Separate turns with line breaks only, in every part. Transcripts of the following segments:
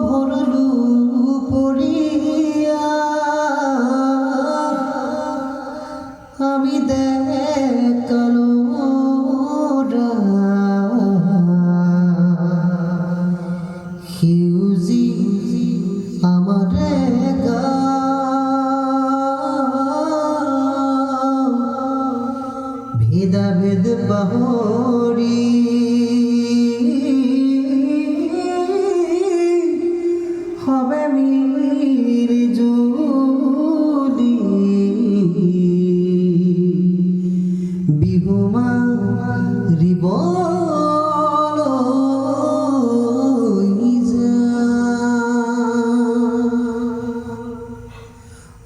ভরলু পড়িয়া আমি দেখালো হিউজি আমারে গা ভেদা ভেদ পাহরি হবে মির জুলি বিহুমা রিবল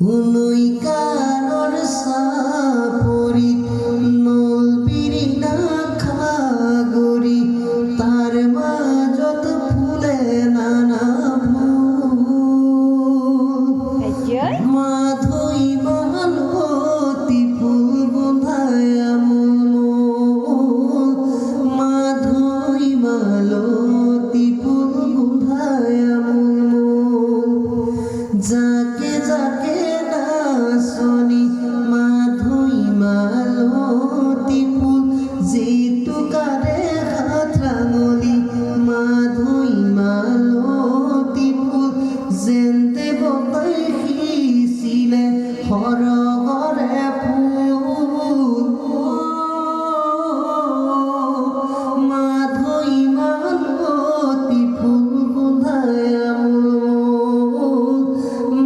উনই কানর সাপরি নল বিরি না খাগরি তার মাজত ফুলে নানা মাধই মালতি ফুল বন্ধায় মাধই মালতি ফুল বন্ধায় যাকে যাকে দাসনি মাধই মালতি ফুল যেতু কারে হাত রাঙলি মাধই মালতি ফুল যেনতে বতাই শিলে হরগরে ফুল মাধই মালতি ফুল বন্ধায়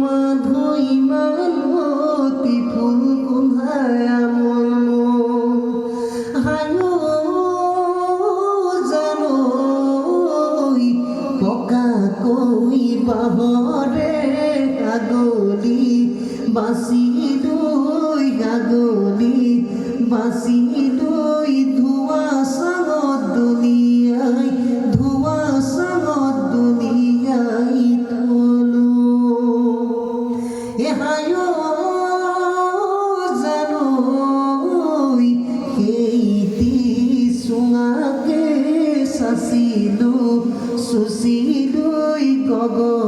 মাধই মালতি ফুল বন্ধায় হায়ো জানোই পকা কই বাহরে আগলি বাসি দুই আগলি বাসি দুই ধোঁয়া সাগত দুনিয়ায় তোলো এ হায়ো জানোই হেইতি সুঙাকে সাসিলু সুসিলুই গগন